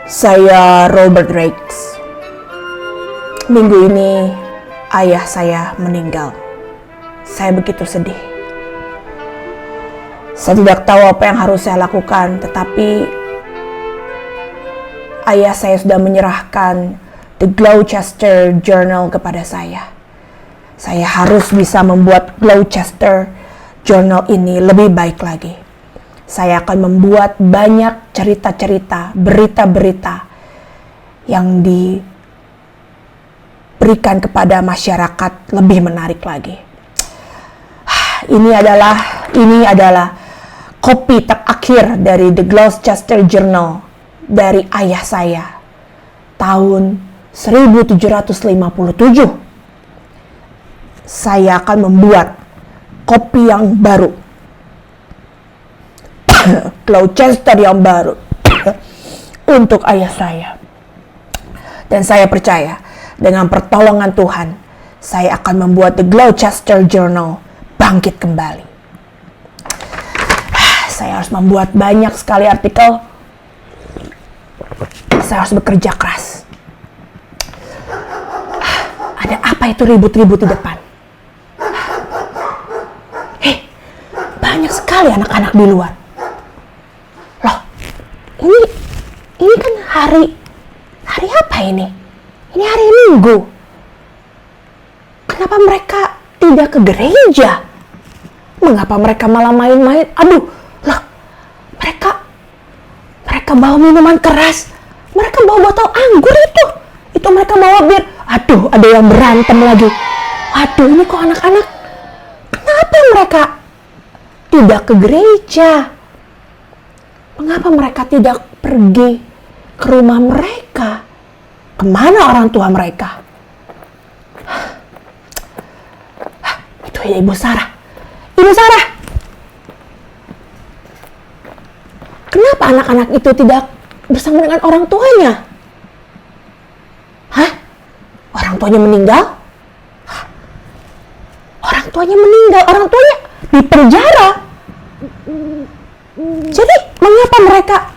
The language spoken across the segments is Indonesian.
Saya Robert Rakes. Minggu ini ayah saya meninggal. Saya begitu sedih. Saya tidak tahu apa yang harus saya lakukan, tetapi ayah saya sudah menyerahkan The Gloucester Journal kepada saya. Saya harus bisa membuat Gloucester Journal ini lebih baik lagi. Saya akan membuat banyak cerita-cerita, berita-berita yang diberikan kepada masyarakat lebih menarik lagi. Ini adalah kopi terakhir dari The Gloucester Journal dari ayah saya tahun 1757. Saya akan membuat kopi yang baru, Gloucester yang baru untuk ayah saya. Dan saya percaya dengan pertolongan Tuhan, saya akan membuat The Gloucester Journal bangkit kembali. Saya harus membuat banyak sekali artikel. Saya harus bekerja keras. Ada apa itu ribut-ribut di depan? Banyak sekali anak-anak di luar. Ini kan hari apa ini? Ini hari Minggu. Kenapa mereka tidak ke gereja? Mengapa mereka malah main-main? Mereka bawa minuman keras. Mereka bawa botol anggur itu mereka bawa bir. Ada yang berantem lagi. Ini kok anak-anak? Kenapa mereka tidak ke gereja? Mengapa mereka tidak pergi ke rumah mereka? Kemana orang tua mereka? Itu ya Ibu Sarah. Ibu Sarah! Kenapa anak-anak itu tidak bersama dengan orang tuanya? Orang tuanya meninggal? Orang tuanya meninggal, orang tuanya di penjara. Jadi mengapa mereka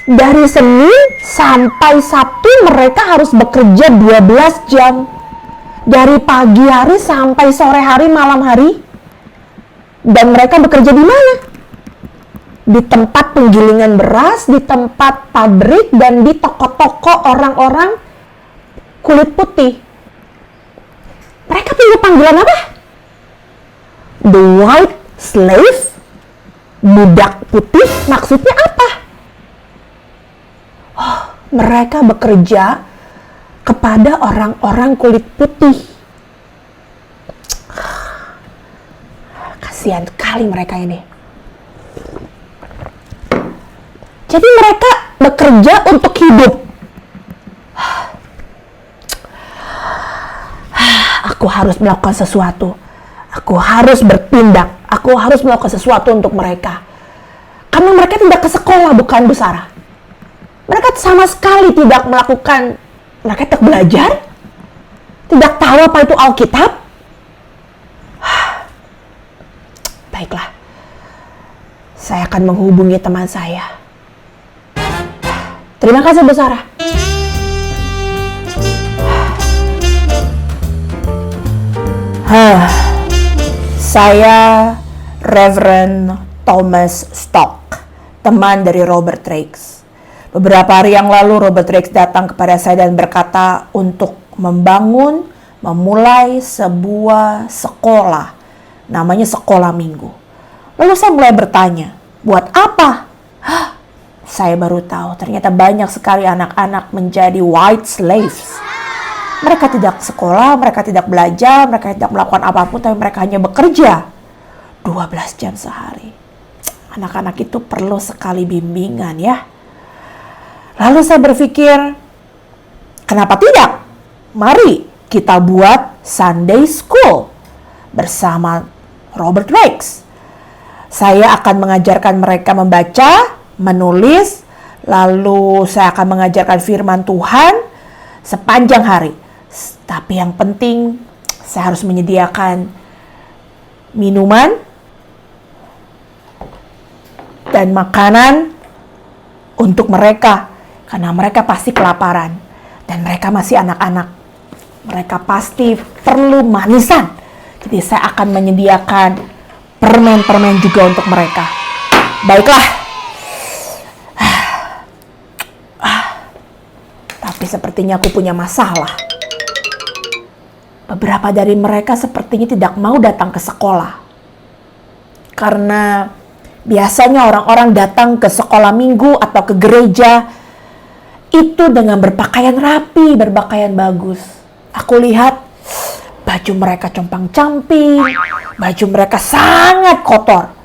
dari Senin sampai Sabtu mereka harus bekerja 12 jam. Dari pagi hari sampai sore hari, malam hari. Dan mereka bekerja di mana? Di tempat penggilingan beras, di tempat pabrik, dan di toko-toko orang-orang kulit putih. Mereka punya panggilan apa? The white slave? Budak putih? Maksudnya apa? Mereka bekerja kepada orang-orang kulit putih. Kasihan sekali mereka ini. Jadi mereka bekerja untuk hidup. Aku harus melakukan sesuatu. Aku harus bertindak. Aku harus melakukan sesuatu untuk mereka. Karena mereka tidak ke sekolah, bukan Bu Sarah. Mereka sama sekali tidak melakukan, mereka tidak belajar, tidak tahu apa itu Alkitab. Baiklah, saya akan menghubungi teman saya. Terima kasih Bu Sarah. Saya Reverend Thomas Stock, teman dari Robert Rakes. Beberapa hari yang lalu Robert Rakes datang kepada saya dan berkata untuk memulai sebuah sekolah. Namanya sekolah minggu. Lalu saya mulai bertanya, buat apa? Saya baru tahu ternyata banyak sekali anak-anak menjadi white slaves. Mereka tidak sekolah, mereka tidak belajar, mereka tidak melakukan apapun, tapi mereka hanya bekerja 12 jam sehari. Anak-anak itu perlu sekali bimbingan ya. Lalu saya berpikir, kenapa tidak? Mari kita buat Sunday School bersama Robert Rakes. Saya akan mengajarkan mereka membaca, menulis, lalu saya akan mengajarkan firman Tuhan sepanjang hari. Tapi yang penting, saya harus menyediakan minuman dan makanan untuk mereka, karena mereka pasti kelaparan dan mereka masih anak-anak. Mereka pasti perlu manisan. Jadi saya akan menyediakan permen-permen juga untuk mereka. Baiklah. Tapi sepertinya aku punya masalah. Beberapa dari mereka sepertinya tidak mau datang ke sekolah. Karena biasanya orang-orang datang ke sekolah minggu atau ke gereja itu dengan berpakaian rapi, berpakaian bagus. Aku lihat baju mereka compang-camping, baju mereka sangat kotor.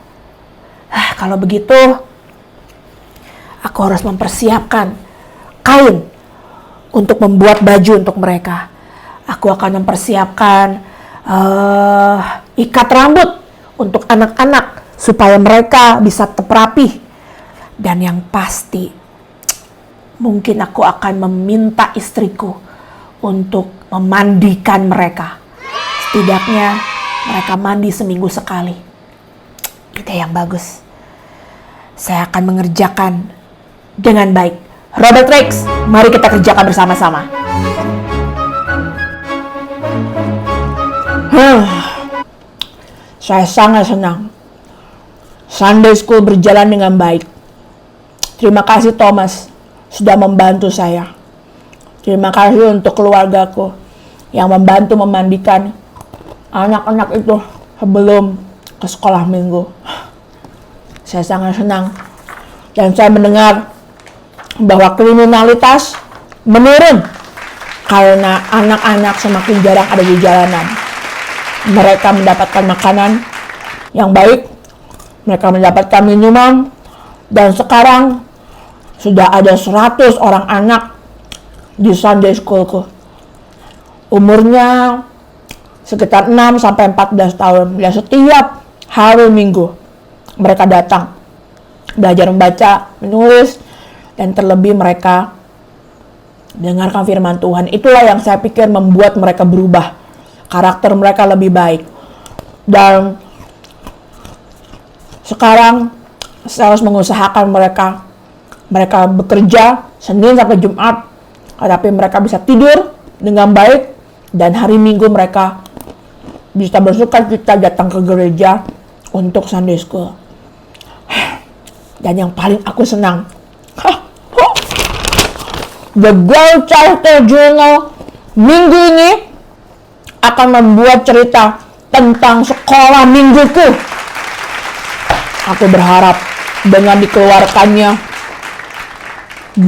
Kalau begitu, aku harus mempersiapkan kain untuk membuat baju untuk mereka. Aku akan mempersiapkan ikat rambut untuk anak-anak supaya mereka bisa tetap rapi. Dan yang pasti, mungkin aku akan meminta istriku untuk memandikan mereka. Setidaknya mereka mandi seminggu sekali. Ide yang bagus. Saya akan mengerjakan dengan baik. Robert Rex, mari kita kerjakan bersama-sama. Saya sangat senang. Sunday School berjalan dengan baik. Terima kasih Thomas sudah membantu saya. Terima kasih untuk keluargaku yang membantu memandikan anak-anak itu sebelum ke sekolah minggu. Saya sangat senang. Dan saya mendengar bahwa kriminalitas menurun karena anak-anak semakin jarang ada di jalanan. Mereka mendapatkan makanan yang baik, mereka mendapatkan minuman, dan sekarang sudah ada 100 orang anak di Sunday Schoolku. Umurnya sekitar 6 sampai 14 tahun. Dan setiap hari Minggu mereka datang belajar membaca, menulis, dan terlebih mereka mendengarkan firman Tuhan. Itulah yang saya pikir membuat mereka berubah. Karakter mereka lebih baik. Dan sekarang saya harus mengusahakan mereka bekerja Senin sampai Jumat, tapi mereka bisa tidur dengan baik, dan hari Minggu mereka bisa bersukacita datang ke gereja untuk Sunday School. Dan yang paling aku senang, The Gloucester Journal minggu ini akan membuat cerita tentang sekolah mingguku. Aku berharap dengan dikeluarkannya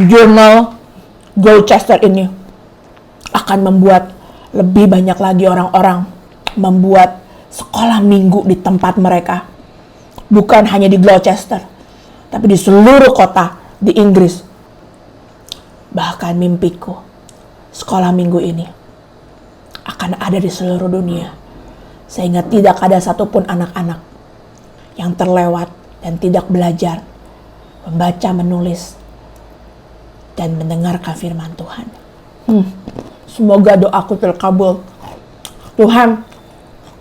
jurnal Gloucester ini akan membuat lebih banyak lagi orang-orang membuat sekolah minggu di tempat mereka. Bukan hanya di Gloucester, tapi di seluruh kota di Inggris. Bahkan mimpiku, sekolah minggu ini akan ada di seluruh dunia. Sehingga tidak ada satupun anak-anak yang terlewat dan tidak belajar membaca, menulis, dan mendengarkan firman Tuhan. Semoga doaku terkabul. Tuhan,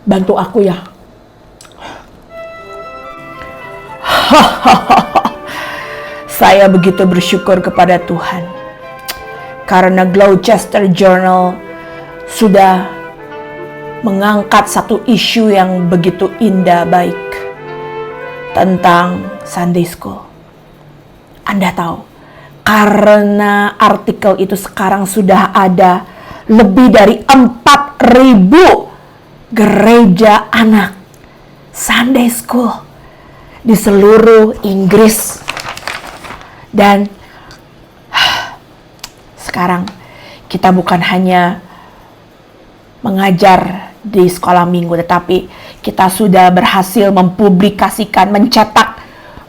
bantu aku ya. Saya begitu bersyukur kepada Tuhan. Karena Gloucester Journal sudah mengangkat satu isu yang begitu indah baik tentang Sunday School. Anda tahu, karena artikel itu sekarang sudah ada lebih dari 4.000 gereja anak Sunday School di seluruh Inggris. Dan sekarang kita bukan hanya mengajar di sekolah minggu, tetapi kita sudah berhasil mempublikasikan, mencetak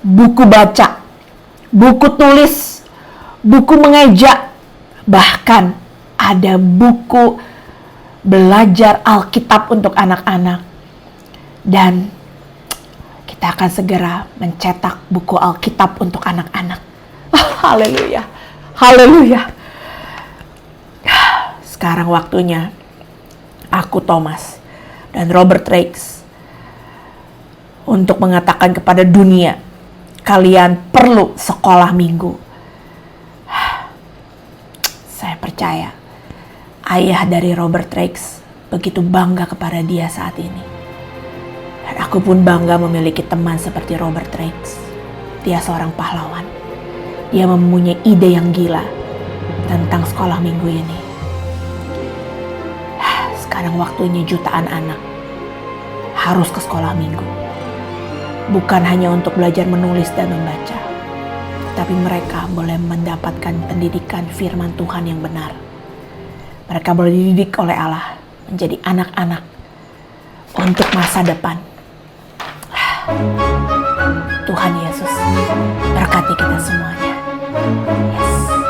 buku baca, buku tulis, buku mengeja, bahkan ada buku belajar Alkitab untuk anak-anak. Dan kita akan segera mencetak buku Alkitab untuk anak-anak. Haleluya, haleluya. Sekarang waktunya aku, Thomas, dan Robert Rex untuk mengatakan kepada dunia, kalian perlu sekolah minggu. percaya ayah dari Robert Raikes begitu bangga kepada dia saat ini. Dan aku pun bangga memiliki teman seperti Robert Raikes. Dia seorang pahlawan. Dia mempunyai ide yang gila tentang sekolah minggu ini. Sekarang waktunya jutaan anak harus ke sekolah minggu. Bukan hanya untuk belajar menulis dan membaca, tapi mereka boleh mendapatkan pendidikan firman Tuhan yang benar. Mereka boleh dididik oleh Allah menjadi anak-anak untuk masa depan. Tuhan Yesus berkati kita semuanya. Yes.